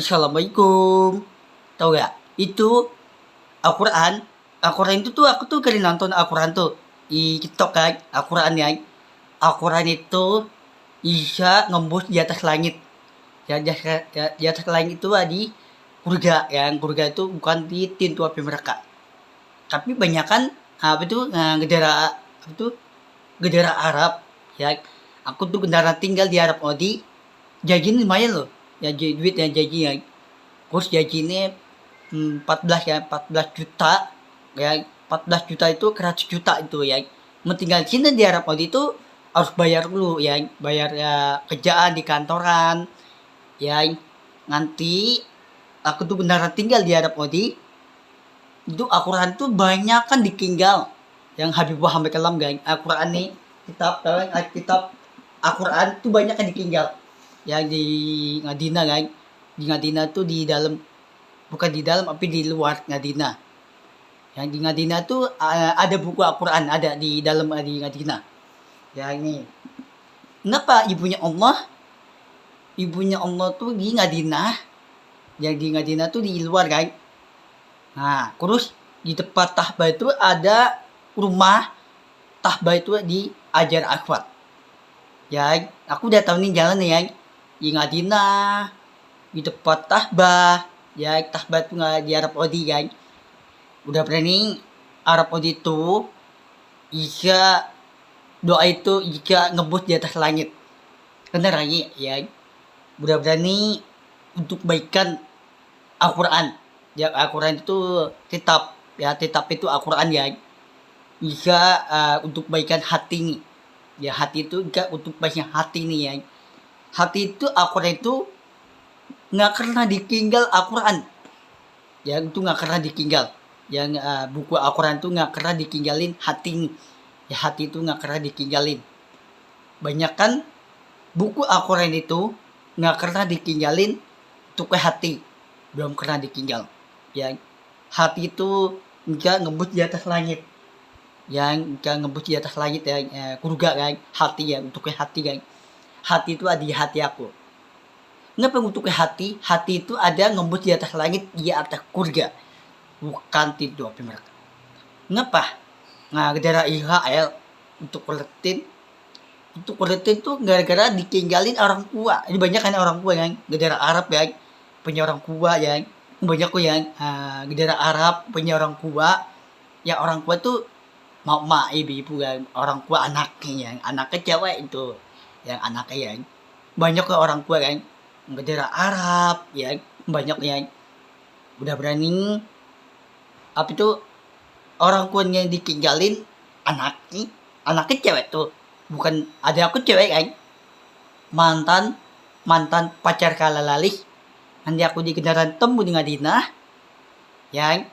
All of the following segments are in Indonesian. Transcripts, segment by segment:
Assalamualaikum. Tahu gak? Itu Al-Quran. Al-Quran itu tuh aku tuh kali nonton Al-Quran tuh di TikTok kan. Al-Quran ya. Al-Quran itu bisa ngembus di atas langit. Ya, di atas langit itu ada di surga. Yang surga itu bukan di pintu api neraka. Tapi banyak kan apa itu negara apa itu negara Arab ya. Aku tuh beneran tinggal di Arab Saudi. Gajinya lumayan loh. Ya duit yang gaji ya. Terus gajinya 14 ya, 14 juta ya, 14 juta itu 100 juta itu ya. Mau tinggal di sini di Arab Saudi itu harus bayar dulu ya, bayar ya, kerjaan di kantoran ya. Nanti aku tuh beneran tinggal di Arab Saudi itu Al-Quran tuh banyak kan ditinggal yang Habibullah Hamid Kalam guys. Al-Quran nih kitab Al-Quran tuh banyak kan ditinggal yang di Ngadina guys. Di Ngadina tuh di dalam, bukan di dalam tapi di luar Ngadina. Yang di Ngadina tuh ada buku Al-Quran ada di dalam di Ngadina. Ya ini. Kenapa ibunya Allah tuh di Ngadina? Yang di Ngadina tuh di luar guys. Nah, terus di tempat Tahba itu ada rumah Tahba itu di Hajar Aswad. Ya, aku udah tahu nih jalan nih ya. Di Ngadina, di tempat Tahba. Ya, Tahba itu nggak di Arab Saudi kan. Udah berani Arab Saudi itu bisa doa itu jika ngebus di atas langit. Bener lagi ya. Udah berani untuk baikan Al-Quran. Ya Al-Quran itu kitab ya, kitab itu Al-Quran ya. Bisa untuk baikan hati nih. Ya hati itu juga untuk baikan hati nih ya. Hati itu Al-Quran itu nggak pernah ditinggal Al-Quran. Ya itu nggak pernah ditinggal. Yang buku Al-Quran itu nggak pernah ditinggalin hati nih. Ya hati itu nggak pernah ditinggalin. Banyak kan buku Al-Quran itu nggak pernah ditinggalin untuk hati. Belum pernah ditinggal. Ya hati itu nggak ngebut di atas langit. Yang nggak ngebut di atas langit ya, surga kan. Hati ya, untuk hati kan. Hati itu ada di hati aku. Kenapa untuk hati? Hati itu ada ngembus di atas langit, di atas surga. Bukan tidur api mereka. Kenapa? Nah, gara Israel untuk Palestina. Untuk Palestina tuh gara-gara ditinggalin orang tua. Ini banyak kan orang tua yang negara Arab ya, punya orang tua ya. Banyak kok yang negara Arab punya orang tua. Ya orang tua tuh mau ibu kan, orang tua anaknya, yang anaknya cewek itu, yang anaknya yang banyak ke orang tua kan, negara Arab ya, banyak yang udah berani apa itu orang tuanya ditinggalin anaknya cewek tuh, bukan ada aku cewek kan, mantan pacar kalalalih. Nanti aku di kendaraan temu di Madinah yang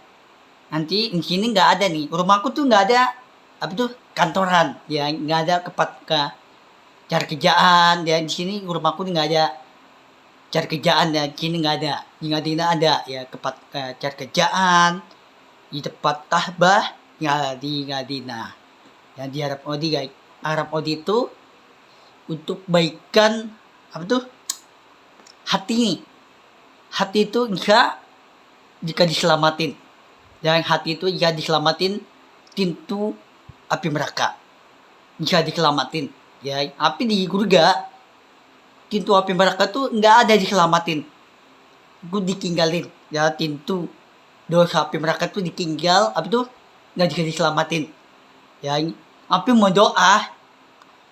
nanti di sini nggak ada nih, rumahku tuh nggak ada apa tuh kantoran ya, nggak ada ke cari kerjaan ya. Di sini rumahku nggak ada cari kerjaan ya, di sini nggak ada. Di Madinah ada ya, cari kerjaan di tempat Tahbah ya, di Madinah ya, di Arab Saudi guys. Arab Saudi itu untuk baikan apa tuh hati nih. Hati itu jika diselamatin. Yang hati itu jika diselamatin pintu api neraka. Jika diselamatin ya, api di surga pintu api neraka tuh nggak ada diselamatin. Gue ditinggalin ya, pintu dosa api neraka tuh ditinggal, apa tuh nggak bisa diselamatin. Ya, api mau doa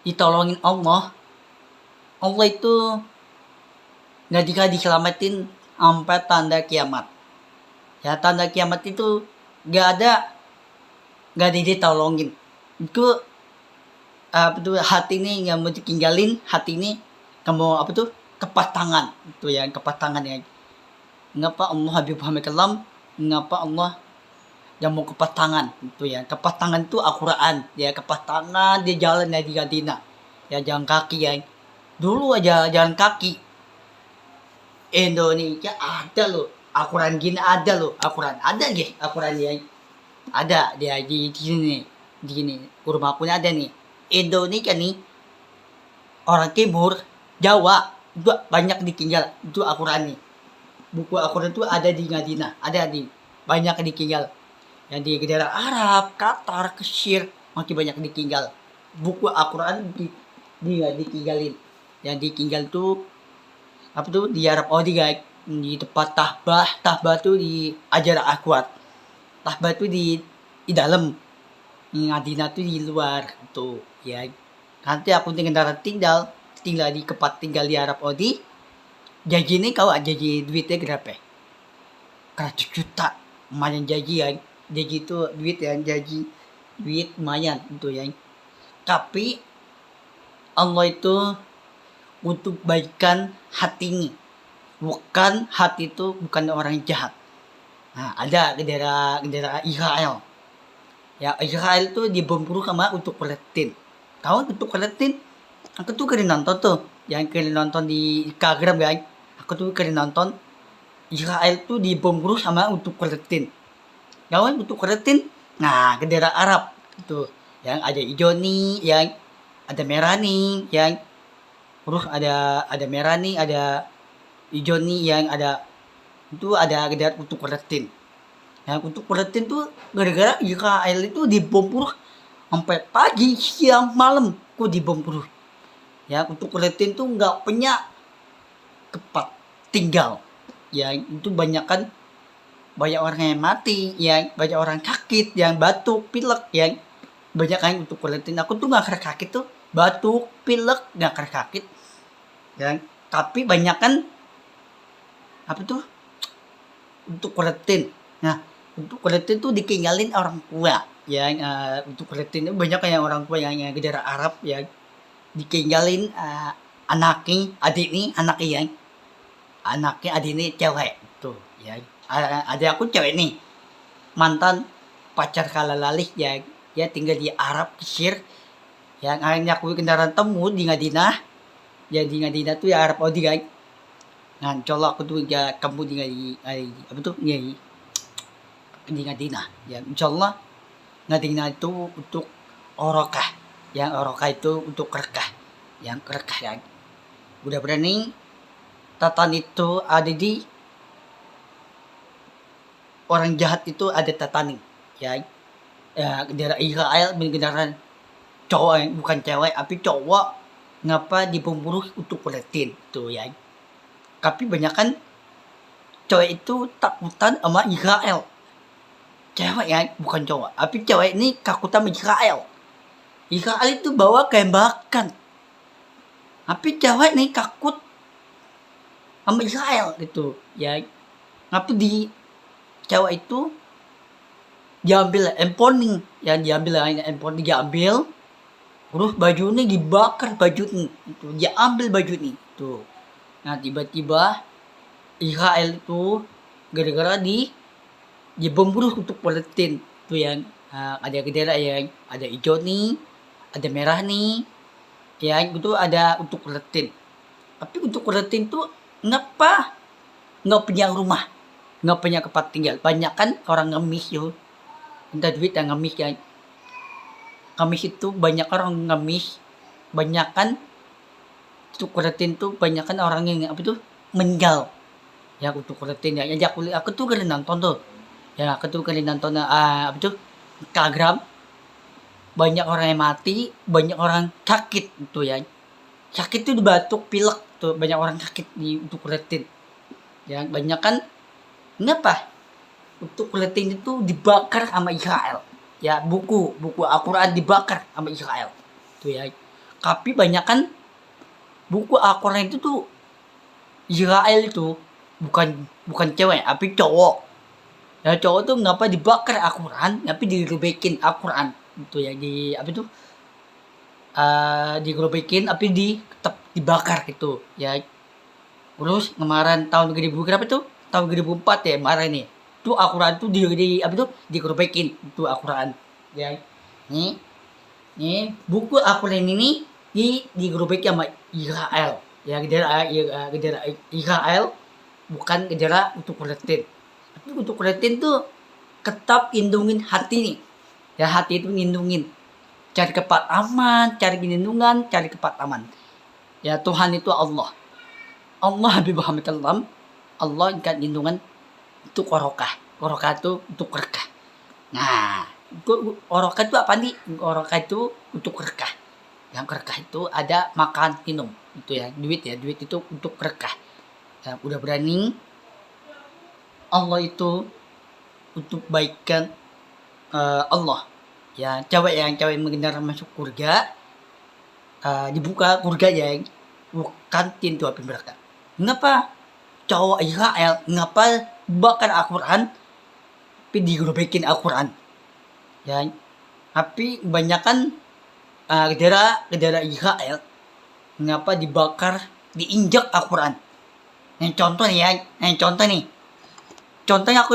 ditolongin Allah. Allah itu nggak bisa diselamatin sampai tanda kiamat. Ya tanda kiamat itu nggak ada ditolongin. Itu apa tuh hati ini yang mau ditinggalin, hati ini kamu apa tuh kepatangan itu ya, kepatangan ya. Ngapa Allah Habib Muhammad Kalam, ngapa Allah yang mau kepatangan itu ya. Kepatangan itu Al-Quran ya, kepatangan dia jalan ya di Madinah ya, jalan kaki ya. Dulu aja jalan kaki Indonesia ada loh Al-Quran gini, ada loh Al-Quran, ada guys Al-Quran ya, ada dia di sini, di sini rumahku ada nih. Indonesia nih orang Timur Jawa itu banyak ditinggal itu Al-Quran nih. buku Al-Quran itu ada di Madinah, ada di banyak ditinggal. Yang di daerah Arab, Qatar, Mesir masih banyak ditinggal. Buku Al-Quran ditinggalin. Yang ditinggal tuh apa tuh di Arab Saudi guys, di tempat Tahbah tuh di Hajar Aswad. Tahbah tuh di dalam, Madinah tuh di luar tuh ya. Nanti aku tinggal di tempat tinggal di Arab Saudi. Gaji ini kau gaji duitnya berapa? 100 juta, lumayan gaji ya. Gaji itu duit ya, gaji duit lumayan itu ya. Tapi Allah itu untuk baikkan hati ini, bukan hati itu bukan orang jahat. Nah, ada daerah Israel. Ya, Israel tuh dibom sama untuk Palestina. Tahu untuk Palestina? Aku tuh keren nonton tuh, yang keren nonton di Instagram guys. Aku tuh keren nonton Israel tuh dibom sama untuk Palestina. Tahu untuk Palestina? Nah, ke daerah Arab itu, yang ada hijau nih, yang ada merah nih, yang terus ada merah nih, ada hijau nih, yang ada itu ada daerah untuk Palestina. Yang untuk Palestina tuh gara-gara Israel itu dibom sampai pagi, siang, malam kok dibom ya. Untuk Palestina tuh nggak punya tempat tinggal ya. Itu banyak orang yang mati, yang banyak orang sakit, yang batuk pilek, yang banyak yang untuk Palestina. Aku tuh nggak sakit tuh, batuk pilek nggak sakit ya. Tapi banyak apa tuh untuk Palestina. Nah, untuk Palestina tuh ditinggalin orang tua ya. Untuk Palestina banyak yang orang tua yang di daerah Arab ya, ditinggalin anaknya adik ini cewek tuh ya. Ada aku cewek nih, mantan pacar kalalalih ya, dia tinggal di Arab Mesir. Yang akhirnya aku kendaraan temu di Madinah ya. Di Madinah tuh ya Arab Saudi guys. Nah, insyaallah aku tuh ya kamu di apa tuh ya, di Madinah ya. Insyaallah Madinah itu untuk orokah, yang orokah itu untuk kerekah, yang kerekah ya. Udah berani tatan itu ada di orang jahat itu ada tataning ya. Daerah Israel beneran cowok, bukan cewek tapi cowok, ngapa diburu untuk Palestina tuh ya. Tapi banyak cewek itu takutan sama Israel, cewek ya, bukan cowok. Tapi cewek ini takutan sama Israel. Israel itu bawa tembakan, tapi cewek nih takut sama Israel itu ya. Ngapa di cewek itu diambil handphone ya, diambil terus baju ini dibakar, baju ini itu diambil baju ini tuh. Nah, tiba-tiba Israel itu gara-gara dibom untuk Palestina tuh yang ada daerah yang ada hijau nih, ada merah nih ya, itu ada untuk Palestina. Tapi untuk Palestina tuh ngapa nggak punya rumah, nggak punya tempat tinggal. Banyak orang ngemis yo, minta duit yang ngemis ya. Ngemis itu banyak orang ngemis, banyak untuk Palestina tuh banyak orang yang apa tuh meninggal ya. Untuk Palestina ya, aku tuh kalian nonton tuh ya, aku tuh kalian nonton apa tuh Instagram, banyak orang yang mati, banyak orang sakit itu ya. Sakit tuh batuk pilek tuh, banyak orang sakit di untuk Palestina ya. Banyak kenapa untuk Palestina itu dibakar sama Israel ya. Buku Al-Quran dibakar sama Israel tuh ya. Tapi banyak buku Al-Quran itu tuh Israel itu bukan cewek tapi cowok ya. Cowok tuh ngapa dibakar Al-Quran, tapi dirobekin Al-Quran itu ya, di apa tuh dirobekin tapi tetap dibakar gitu ya. Terus kemarin tahun 2000 berapa tuh, tahun 2004 ya kemarin nih tuh Al-Quran tuh di apa tuh dikerobekin itu Al-Quran ya. Nih buku Al-Quran ini digerobekin sama Israel ya, daerah Israel, bukan daerah untuk Palestina. Tapi untuk Palestina tuh tetap lindungin hati nih ya, hati itu lindungin, cari tempat aman, cari perlindungan, cari tempat aman ya. Tuhan itu Allah Habib Muhammad SAW Allah ikat lindungan untuk orokah. Orokah itu untuk berkah. Nah, itu orokah itu apa nih? Orokah itu untuk berkah. Yang berkah itu ada makan minum itu ya, duit itu untuk berkah. Ya, udah berani Allah itu untuk baikkan Allah. Ya, cewek mengenal masuk surga, dibuka surga ya, bukan pintu api neraka. Ngapa cowok Israel ngapa bakar Al-Quran tapi digerobekin Al-Quran ya, tapi kebanyakan gedera Israel ngapa dibakar diinjak Al-Quran. Yang contohnya aku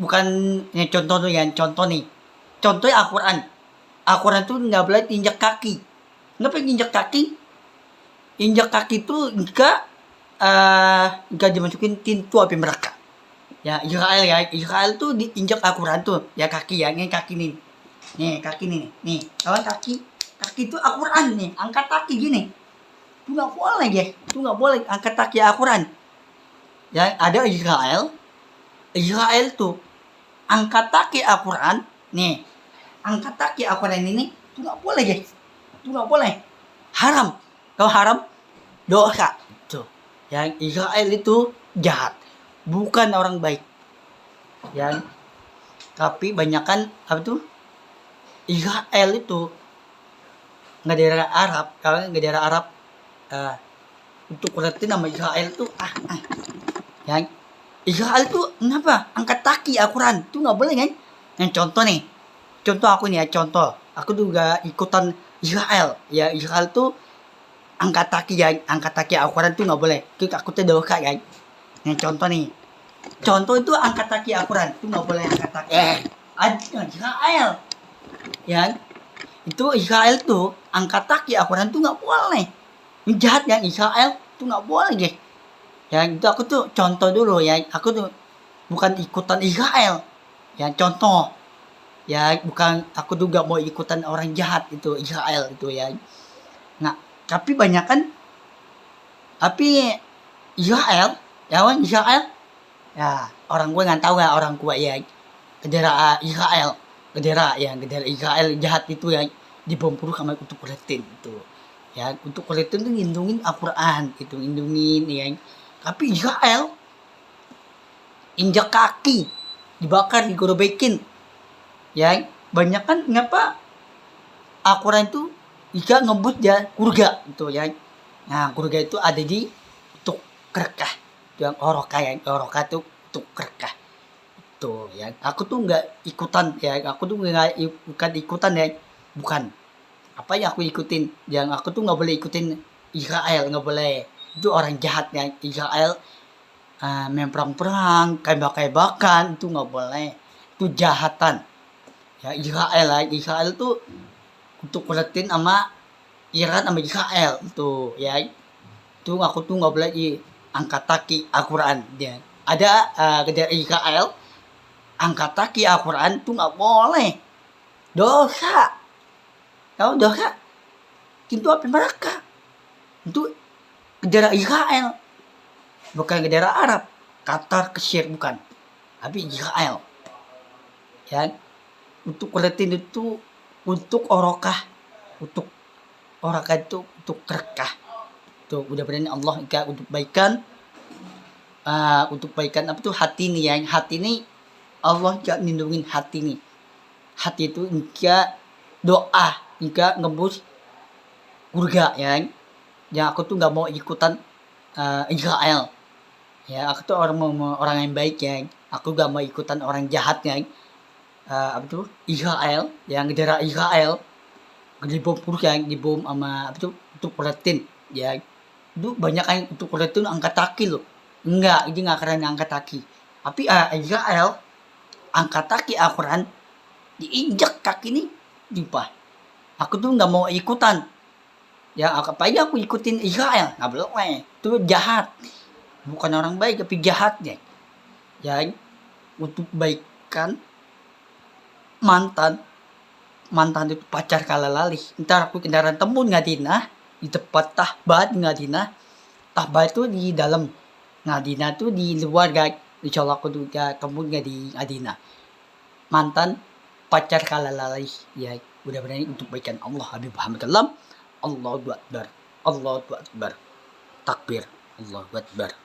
bukan yang contoh nih contohnya Al-Quran tuh nggak boleh injak kaki. Ngapa injak kaki? Injak kaki tuh nggak dimasukin pintu api neraka. Ya Israel tuh diinjak Al-Quran tuh ya kaki ya, ini kaki nih kawan, kaki itu Al-Quran nih, angkat kaki gini itu nggak boleh ya, itu nggak boleh angkat kaki Al-Quran ya. Ada Israel tuh angkat kaki Al-Quran nih, angkat kaki Al-Quran ini itu nggak boleh ya, itu nggak boleh, haram. Kalau haram dosa tuh. Yang Israel itu jahat, bukan orang baik. Yang tapi banyakan apa tuh? Israel itu negara Arab, kalau negara Arab untuk berarti nama Israel itu yang Israel itu kenapa angkat kaki Al-Quran itu nggak boleh kan? Yang contoh aku nih ya, aku juga ikutan Israel ya. Israel tuh angkat kaki Al-Quran tuh nggak boleh. Itu aku tuh dosa kan. Yang contoh itu angkat kaki Al-Quran tuh nggak boleh angkat kaki. Israel ya, itu Israel tuh angkat kaki Al-Quran tuh nggak boleh. Jahat ya Israel tuh nggak boleh guys. Ya itu aku tuh contoh dulu ya. Aku tuh bukan ikutan Israel. Ya contoh. Ya bukan, aku juga mau ikutan orang jahat itu Israel itu ya. Nah, tapi Israel ya orang gue nggak tahu ya, orang gue ya gedera Israel jahat itu ya, dibom sama untuk Palestina itu ya. Untuk Palestina itu lindungin Al-Quran itu, lindungin ya. Tapi Israel injak kaki, dibakar, digerobekin ya. Banyak kan ngapa Al-Quran itu jika ngebut ya kurga gitu ya. Nah kurga itu ada di untuk kerkah yang orokah itu untuk kerkah itu ya. Aku tuh nggak ikutan ya, bukan ikutan ya, bukan apa yang aku ikutin. Yang aku tuh nggak boleh ikutin Israel, nggak boleh. Itu orang jahat ya Israel, main perang tembak-tembakan itu nggak boleh, itu jahatan ya. Israel tuh untuk Palestina sama Iran sama Israel itu ya. Itu aku tuh nggak boleh angkat kaki Al-Quran dia. Ada gedera Israel angkat kaki Al-Quran tuh nggak boleh, dosa. Tahu dosa? Itu apa mereka? Itu gedera Israel, bukan gedera Arab, Qatar, Mesir bukan, tapi Israel ya. Untuk Palestina itu untuk orokah itu untuk berkah tuh. Udah berani Allah untuk baikan, untuk baikan apa tuh hati nih ya. Hati ini Allah gak lindungin hati nih. Hati itu jika doa, jika ngebus surga ya. Yang aku tuh nggak mau ikutan Israel ya. Aku tuh orang yang baik ya. Aku gak mau ikutan orang jahat ya. Apa tuh Israel yang gedera Israel dibom sama apa tuh untuk Palestina ya. Itu banyak yang untuk Palestina angkat kaki loh. Enggak, ini nggak keren angkat kaki. Tapi Israel angkat kaki Al-Quran diinjak kaki nih dipa. Aku tuh nggak mau ikutan ya. Apa aja aku ikutin Israel nggak boleh, itu jahat, bukan orang baik tapi jahat ya. Ya untuk baikan mantan itu pacar kala lalih. Ntar aku kendaraan temun ngadina di tempat tahbat ngadina. Tahbat itu di dalam ngadina tuh di luar guys. Insya Allah aku juga kamu nggak di ngadina. Mantan pacar kalalai ya udah berani untuk baikan Allah Habib Muhammad Allahu Akbar. Allahu Akbar. Takbir. Allahu Akbar.